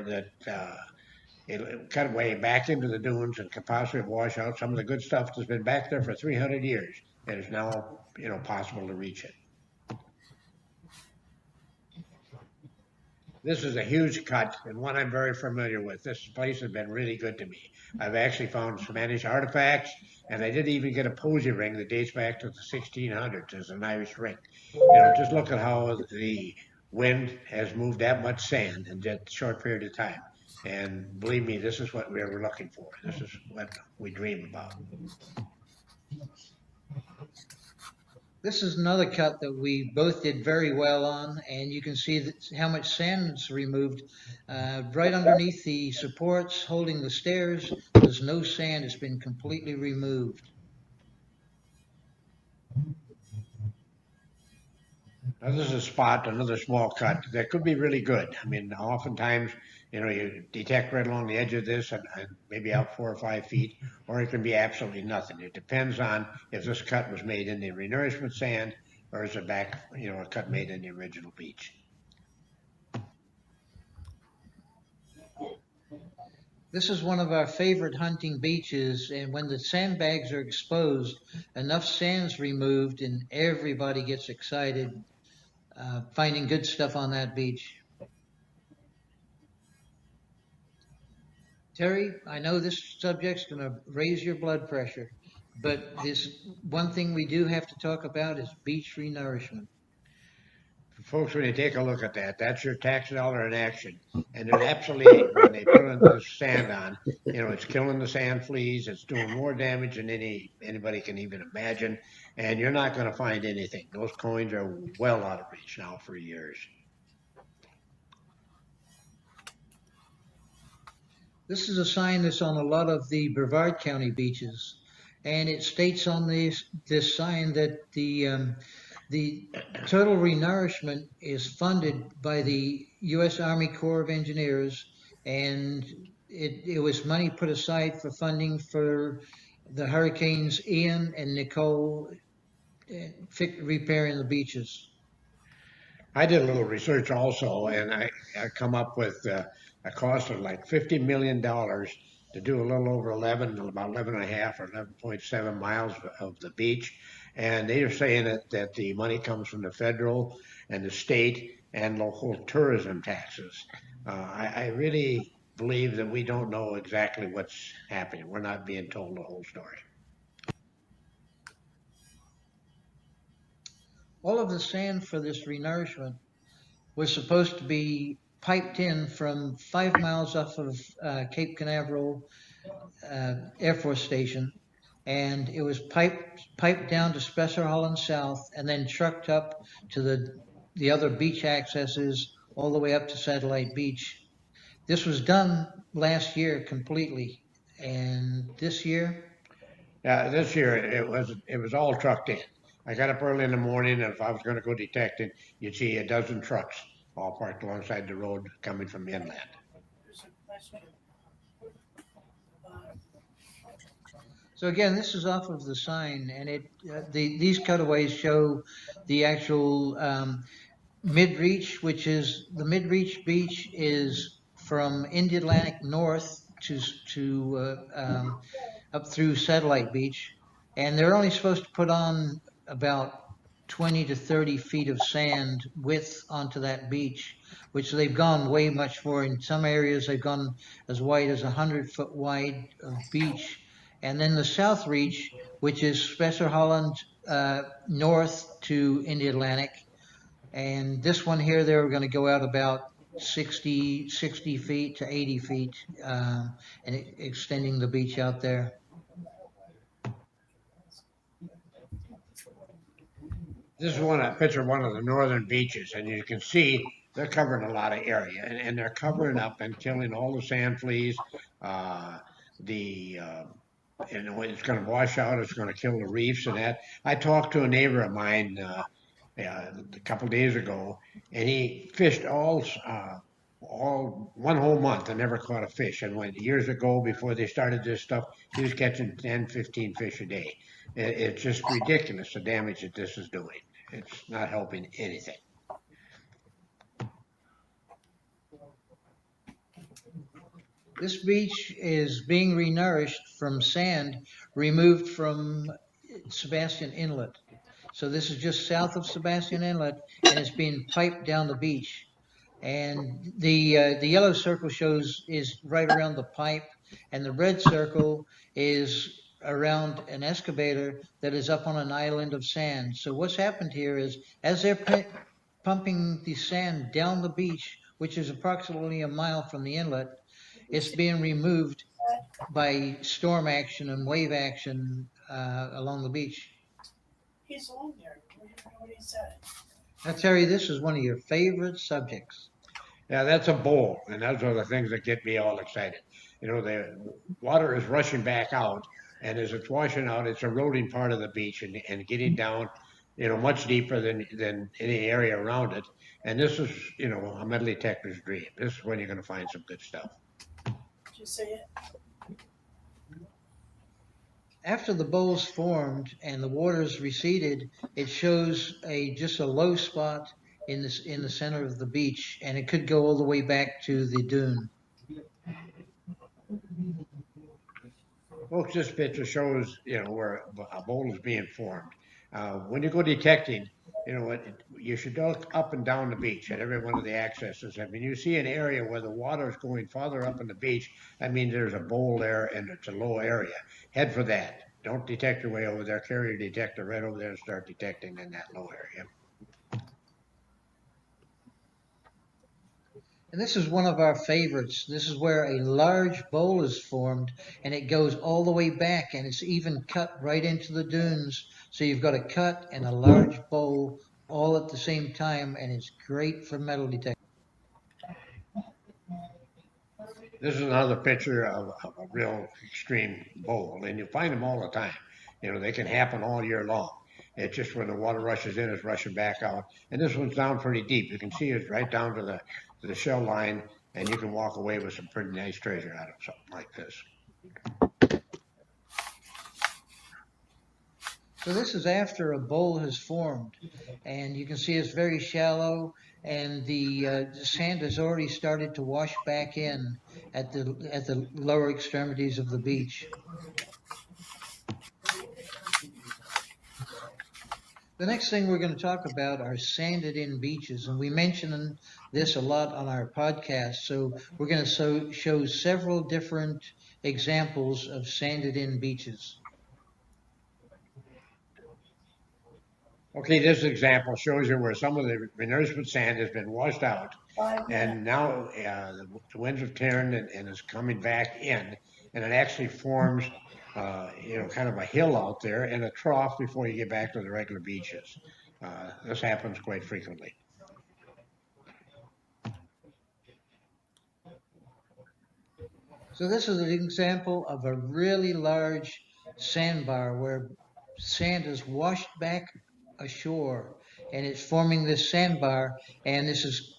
it'll cut way back into the dunes and can possibly wash out some of the good stuff that's been back there for 300 years, and is now possible to reach it. This is a huge cut and one I'm very familiar with. This place has been really good to me. I've actually found Spanish artifacts, and I did even get a posy ring that dates back to the 1600s as an Irish ring. Just look at how the wind has moved that much sand in that short period of time. And believe me, this is what we were looking for. This is what we dream about. This is another cut that we both did very well on, and you can see that how much sand's removed. Right underneath the supports holding the stairs, there's no sand. It's been completely removed. Now, this is a spot, another small cut that could be really good. I mean, oftentimes, you detect right along the edge of this and maybe out 4 or 5 feet, or it can be absolutely nothing. It depends on if this cut was made in the renourishment sand or is it back, a cut made in the original beach. This is one of our favorite hunting beaches, and when the sandbags are exposed, enough sand's removed and everybody gets excited finding good stuff on that beach. Terry, I know this subject's going to raise your blood pressure, but this one thing we do have to talk about is beach renourishment. Folks, when you take a look at that, that's your tax dollar in action. And there's absolutely, when they put the sand on, it's killing the sand fleas. It's doing more damage than anybody can even imagine. And you're not going to find anything. Those coins are well out of reach now for years. This is a sign that's on a lot of the Brevard County beaches, and it states on this sign that the total renourishment is funded by the U.S. Army Corps of Engineers, and it was money put aside for funding for the hurricanes Ian and Nicole repairing the beaches. I did a little research also, and I come up with a cost of like $50 million to do a little over about 11 and a half or 11.7 miles of the beach. And they are saying that the money comes from the federal and the state and local tourism taxes. I really believe that we don't know exactly what's happening. We're not being told the whole story. All of the sand for this renourishment was supposed to be piped in from 5 miles off of Cape Canaveral Air Force Station, and it was piped down to Spessart-Holland South and then trucked up to the other beach accesses all the way up to Satellite Beach. This was done last year completely, and this year? Yeah, this year it was all trucked in. I got up early in the morning, and if I was going to go detecting, you'd see a dozen trucks all parked alongside the road coming from inland. So again, this is off of the sign, and these cutaways show the actual mid-reach, which is the mid-reach beach is from Indian-Atlantic north to up through Satellite Beach, and they're only supposed to put on about 20 to 30 feet of sand width onto that beach, which they've gone way much for. In some areas, they've gone as wide as 100-foot wide of beach. And then the South Reach, which is Spessart-Holland north to Indian-Atlantic. And this one here, they're going to go out about 60 feet to 80 feet and extending the beach out there. This is a picture of one of the northern beaches, and you can see they're covering a lot of area, and they're covering up and killing all the sand fleas. It's going to wash out. It's going to kill the reefs and that. I talked to a neighbor of mine a couple days ago, and he fished all 1 whole month and never caught a fish. And when years ago, before they started this stuff, he was catching 10, 15 fish a day. It's just ridiculous the damage that this is doing. It's not helping anything. This beach is being renourished from sand removed from Sebastian Inlet. So this is just south of Sebastian Inlet, and it's being piped down the beach. And the yellow circle is right around the pipe, and the red circle is around an excavator that is up on an island of sand. So what's happened here is, as they're pumping the sand down the beach, which is approximately a mile from the inlet, it's being removed by storm action and wave action along the beach. He's on there. What he said. Now, Terry, this is one of your favorite subjects. Yeah, that's a bowl, and those are the things that get me all excited. You know, the water is rushing back out, and as it's washing out, it's eroding part of the beach and getting down, you know, much deeper than any area around it. And this is, you know, a metal detector's dream. This is when you're going to find some good stuff. Did you see it? After the bowl's formed and the water's receded, it shows just a low spot in the center of the beach, and it could go all the way back to the dune. Folks, this picture shows, you know, where a bowl is being formed. When you go detecting, you know, you should look up and down the beach at every one of the accesses. I mean, you see an area where the water is going farther up in the beach. I mean, there's a bowl there and it's a low area. Head for that. Don't detect your way over there. Carry your detector right over there and start detecting in that low area. And this is one of our favorites. This is where a large bowl is formed, and it goes all the way back, and it's even cut right into the dunes. So you've got a cut and a large bowl all at the same time, and it's great for metal detection. This is another picture of a real extreme bowl, and you find them all the time. You know, they can happen all year long. It's just when the water rushes in, it's rushing back out. And this one's down pretty deep. You can see it's right down to the shell line, and you can walk away with some pretty nice treasure out of something like this. So this is after a bowl has formed, and you can see it's very shallow, and the sand has already started to wash back in at the lower extremities of the beach. The next thing we're going to talk about are sanded-in beaches, and we mention this a lot on our podcast. So we're going to show several different examples of sanded-in beaches. Okay, this example shows you where some of the renourishment sand has been washed out, and now the winds have turned and is coming back in, and it actually forms, you know, kind of a hill out there and a trough before you get back to the regular beaches. This happens quite frequently. So this is an example of a really large sandbar where sand is washed back ashore, and it's forming this sandbar, and this is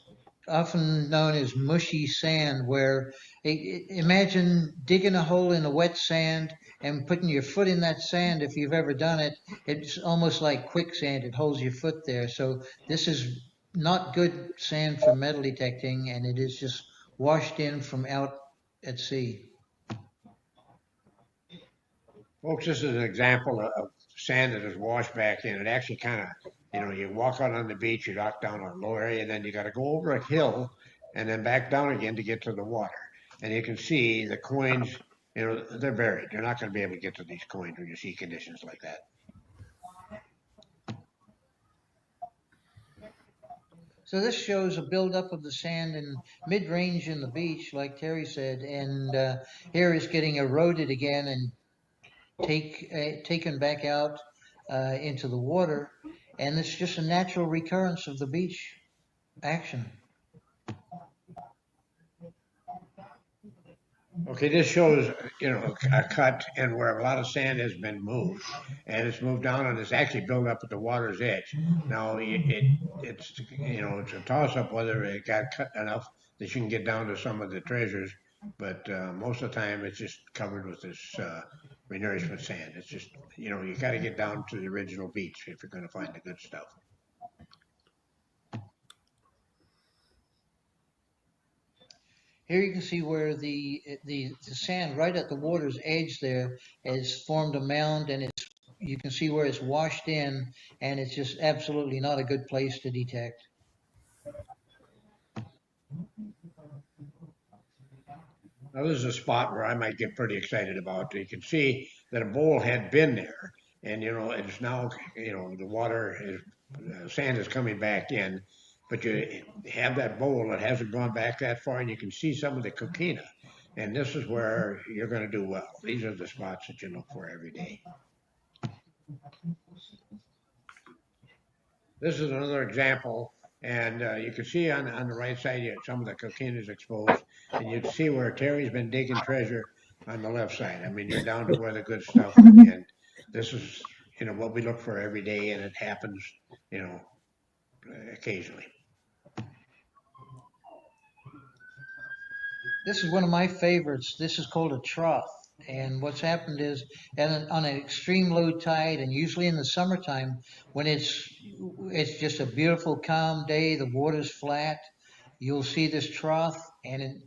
often known as mushy sand, where imagine digging a hole in the wet sand and putting your foot in that sand. If you've ever done it, it's almost like quicksand. It holds your foot there. So this is not good sand for metal detecting, and it is just washed in from out at sea. Folks, this is an example of sand that is washed back in. It actually kind of, you know, you walk out on the beach, you knock down a low area, and then you got to go over a hill and then back down again to get to the water. And you can see the coins, you know, they're buried. You're not going to be able to get to these coins when you see conditions like that. So this shows a buildup of the sand in mid-range in the beach, like Terry said, and here is getting eroded again and taken back out into the water, and it's just a natural recurrence of the beach action. Okay, this shows, you know, a cut and where a lot of sand has been moved, and it's moved down and it's actually built up at the water's edge. Now, it's, you know, it's a toss-up whether it got cut enough that you can get down to some of the treasures, but most of the time it's just covered with this renourishment sand. It's just, you know, you got to get down to the original beach if you're going to find the good stuff. Here you can see where the sand right at the water's edge there has formed a mound, and you can see where it's washed in, and it's just absolutely not a good place to detect. Now, this is a spot where I might get pretty excited about. You can see that a bowl had been there, and it's now, the water is, sand is coming back in, but you have that bowl that hasn't gone back that far, and you can see some of the coquina. And this is where you're going to do well. These are the spots that you look for every day. This is another example, and you can see on the right side here, some of the coquina is exposed, and you can see where Terry's been digging treasure on the left side. I mean, you're down to where the good stuff is, and this is, what we look for every day, and it happens, occasionally. This is one of my favorites. This is called a trough. And what's happened is, on an extreme low tide, and usually in the summertime, when it's just a beautiful, calm day, the water's flat, you'll see this trough, and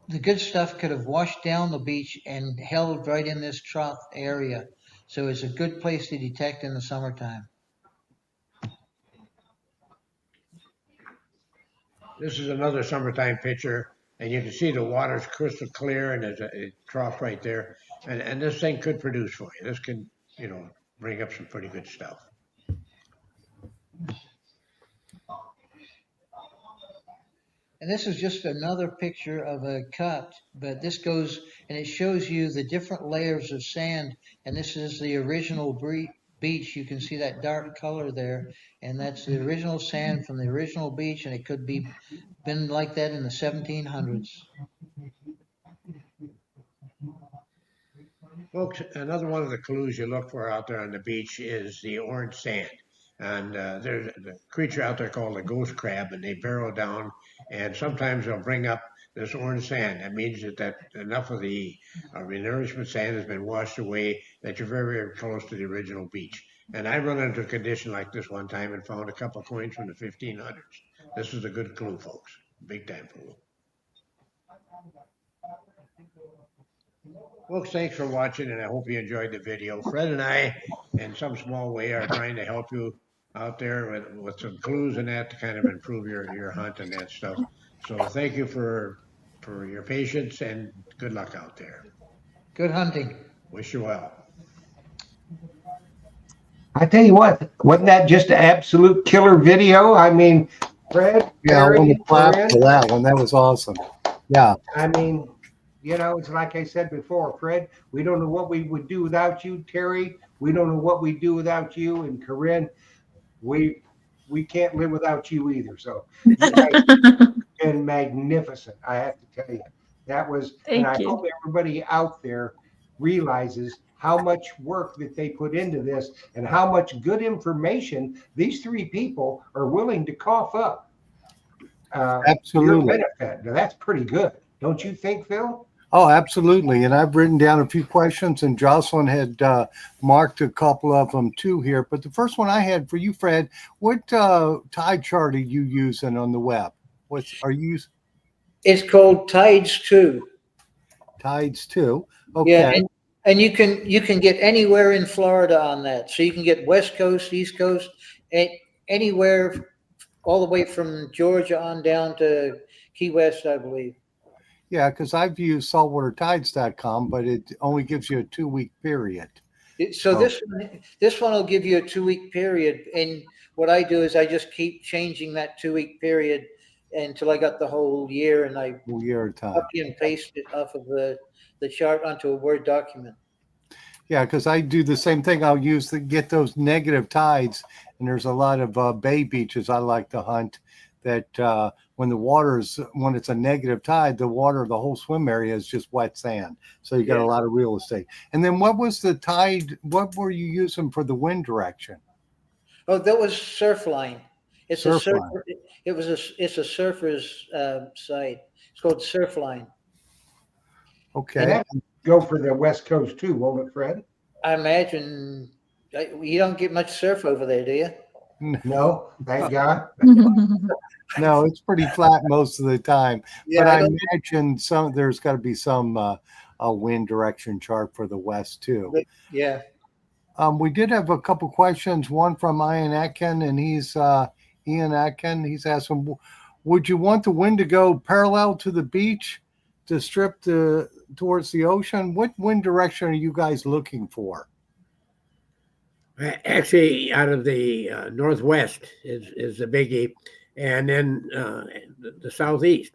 the good stuff could have washed down the beach and held right in this trough area. So it's a good place to detect in the summertime. This is another summertime picture, and you can see the water's crystal clear, and there's a trough right there. And this thing could produce for you. This can, bring up some pretty good stuff. And this is just another picture of a cut, but this goes and it shows you the different layers of sand. And this is the original beach. You can see that dark color there, and that's the original sand from the original beach, and it could be been like that in the 1700s. Folks, another one of the clues you look for out there on the beach is the orange sand. And there's a creature out there called a ghost crab, and they burrow down, and sometimes they'll bring up this orange sand. That means that enough of the renourishment sand has been washed away that you're very, very close to the original beach. And I run into a condition like this one time and found a couple of coins from the 1500s. This is a good clue, folks. Big time clue. Folks, thanks for watching, and I hope you enjoyed the video. Fred and I, in some small way, are trying to help you out there with some clues and that to kind of improve your hunt and that stuff. So thank you for your patience, and good luck out there. Good hunting. Wish you well. I tell you what, wasn't that just an absolute killer video? I mean, Fred, Yeah, I Terry, want to clap Corinne, for that one. That was awesome. Yeah. I mean, it's like I said before, Fred, we don't know what we would do without you, Terry. We don't know what we'd do without you, and Corinne, we can't live without you either. So you guys have been magnificent, I have to tell you. That was, and I hope everybody out there realizes how much work that they put into this and how much good information these three people are willing to cough up. Absolutely. Your benefit. Now, that's pretty good. Don't you think, Phil? Oh, absolutely. And I've written down a few questions, and Jocelyn had marked a couple of them too here. But the first one I had for you, Fred, what tide chart are you using on the web? Are you using? It's called Tides 2. Tides 2. Okay. Yeah, and you can get anywhere in Florida on that. So you can get West Coast, East Coast, anywhere, all the way from Georgia on down to Key West, I believe. Yeah, because I've used saltwatertides.com, but it only gives you a 2-week period. So this one will give you a 2-week period, and what I do is I just keep changing that 2-week period until I got the whole year, and I Full year of time. copy and paste it off of the chart onto a Word document. Yeah, because I do the same thing. I'll use to get those negative tides, and there's a lot of bay beaches I like to hunt that when it's a negative tide, the whole swim area is just wet sand. So you got a lot of real estate. And then what was the tide? What were you using for the wind direction? Oh, that was Surfline. It's Surfline. It's a surfer's site. It's called Surfline. Okay. And that would go for the West Coast too, won't it, Fred? I imagine you don't get much surf over there, do you? No, thank God. No, it's pretty flat most of the time. Yeah, but I I don't- imagine there's got to be some a wind direction chart for the west too. Yeah. We did have a couple questions. One from Ian Atkin, and he's Ian Atkin. He's asking, would you want the wind to go parallel to the beach to strip towards the ocean, what wind direction are you guys looking for? Actually, out of the northwest is the biggie, and then the southeast.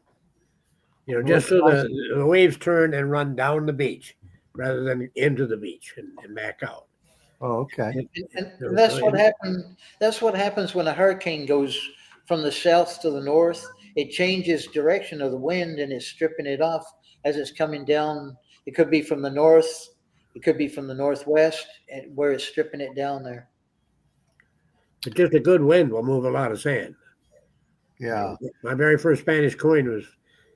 You know, just so the waves turn and run down the beach rather than into the beach and back out. Oh, okay. And that's what happened. That's what happens when a hurricane goes from the south to the north. It changes direction of the wind and it's stripping it off as it's coming down. It could be from the north. It could be from the northwest, and where it's stripping it down there. But just a good wind will move a lot of sand. Yeah. My very first Spanish coin was,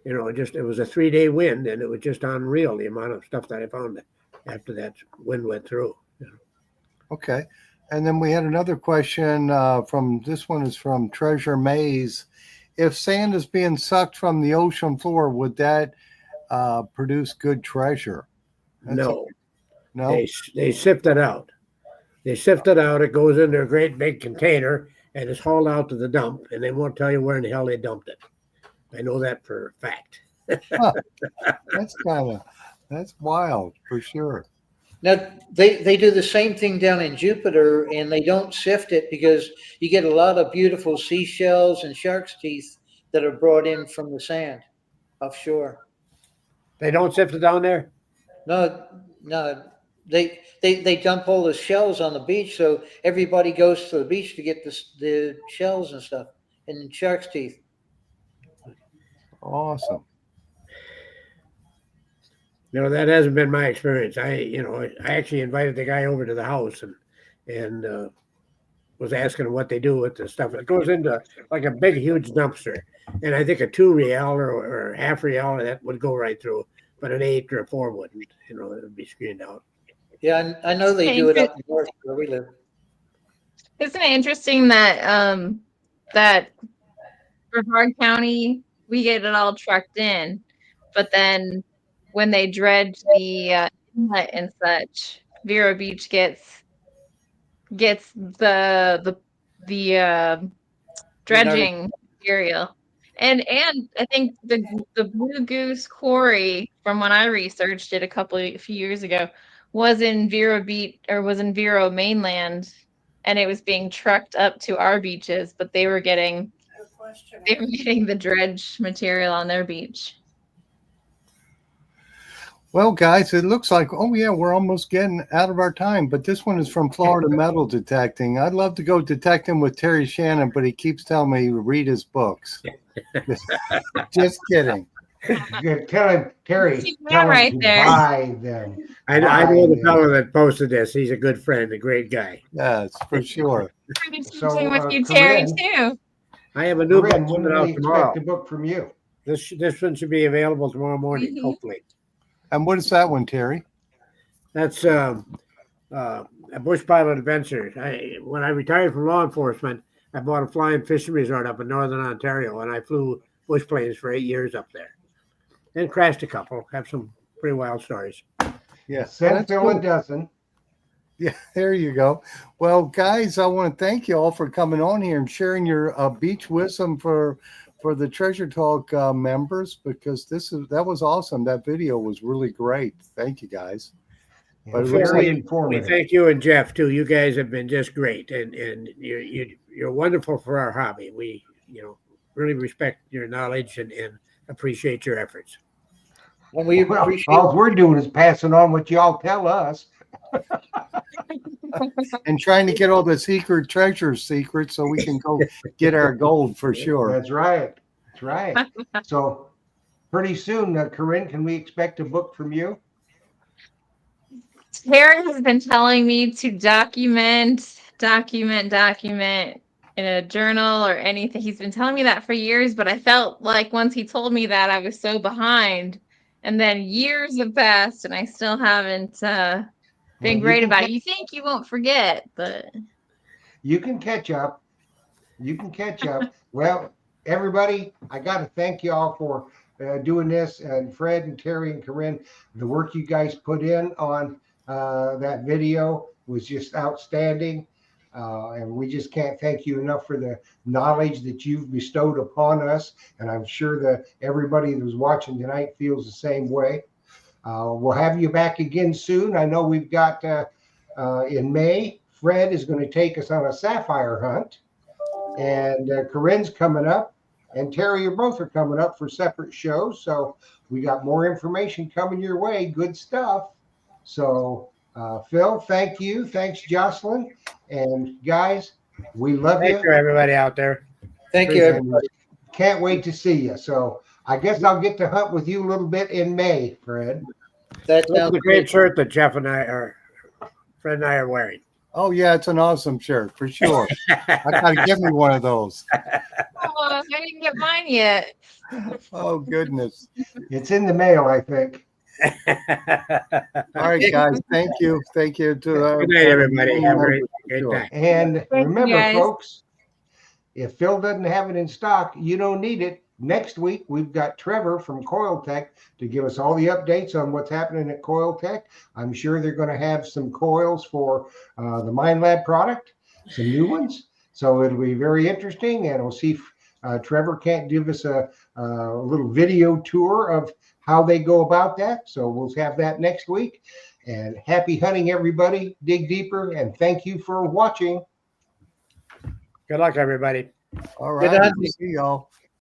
you know, it was a 3-day wind, and it was just unreal the amount of stuff that I found after that wind went through. You know. Okay. And then we had another question from this one is from Treasure Maze. If sand is being sucked from the ocean floor, would that produce good treasure? No, No. they sift it out. They sift it out. It goes into a great big container and it's hauled out to the dump, and they won't tell you where in the hell they dumped it. I know that for a fact. That's wild for sure. Now they do the same thing down in Jupiter, and they don't sift it because you get a lot of beautiful seashells and shark's teeth that are brought in from the sand offshore. They don't sift it down there? No. They dump all the shells on the beach, so everybody goes to the beach to get the shells and stuff and shark's teeth. Awesome. You know, that hasn't been my experience. I actually invited the guy over to the house and was asking him what they do with the stuff. It goes into like a big, huge dumpster. And I think a 2 real or half real, that would go right through, but an 8 or a 4 wouldn't. You know, it would be screened out. Yeah, I know they do it up north where we live. Isn't it interesting that that Brevard County, we get it all trucked in, but then when they dredge the inlet and such, Vero Beach gets the dredging material. And I think the Blue Goose Quarry, from when I researched it a few years ago, was in Vero Beach, or was in Vero mainland, and it was being trucked up to our beaches, but they were getting the dredge material on their beach. Well, guys, it looks like, oh, yeah, we're almost getting out of our time, but this one is from Florida Metal Detecting. I'd love to go detecting with Terry Shannon, but he keeps telling me to read his books. Just kidding. Tell him, Terry, Keep that tell him right to there. buy them. I know the fellow that posted this. He's a good friend, a great guy. Yes, for sure. I'll be So, teaching with you, Terry, Corinne- too. I have a new book Corinne, when coming do out we tomorrow. expect a book from you? This one should be available tomorrow morning, Mhm. hopefully. And what is that one, Terry? That's a bush pilot adventure. When I retired from law enforcement, I bought a flying fishing resort up in northern Ontario, and I flew bush planes for 8 years up there, and crashed a couple. Have some pretty wild stories. Yes. Send that's Phil cool. a dozen. Yeah, there you go. Well, guys, I want to thank you all for coming on here and sharing your beach wisdom for the Treasure Talk members, because that was awesome. That video was really great. Thank you, guys. But It's it looks very like- We informative. thank you and Jeff too. You guys have been just great, and you're wonderful for our hobby. We really respect your knowledge and appreciate your efforts. And we Well, appreciate all we're doing is passing on what y'all tell us. And trying to get all the secret treasures secret so we can go get our gold for sure. That's right. That's right. So pretty soon, Corinne, can we expect a book from you? Terry has been telling me to document in a journal or anything. He's been telling me that for years, but I felt like once he told me that, I was so behind. And then years have passed, and I still haven't been you great can about it. You think you won't forget, but You can catch up. You can catch up. Well, everybody, I got to thank you all for doing this, and Fred and Terry and Corinne, the work you guys put in on that video was just outstanding. And we just can't thank you enough for the knowledge that you've bestowed upon us. And I'm sure that everybody who's watching tonight feels the same way. We'll have you back again soon. I know we've got in May, Fred is going to take us on a sapphire hunt. And Corinne's coming up. And Terry, you both are coming up for separate shows. So we got more information coming your way. Good stuff. So Phil, thank you. Thanks, Jocelyn. And guys, we love Thank you, everybody out there. Thank you, And everybody. can't wait to see you. So I guess I'll get to hunt with you a little bit in May, Fred. That That's sounds a great great. shirt that Jeff and I are, Fred and I are wearing. Oh yeah, it's an awesome shirt for sure. I gotta give me one of those. Oh, I didn't get mine yet. Oh goodness. It's in the mail, I think. All right, guys. Thank you. Thank you to Good night, everybody. Have a great time. And you, remember, guys. folks, if Phil doesn't have it in stock, you don't need it. Next week, we've got Trevor from Coil Tech to give us all the updates on what's happening at Coil Tech. I'm sure they're going to have some coils for the MindLab product, some new ones. So it'll be very interesting, and we'll see if Trevor can't give us a little video tour of how they go about that. So we'll have that next week. And happy hunting, everybody. Dig deeper, and thank you for watching. Good luck, everybody. All Good right. hunting. See y'all.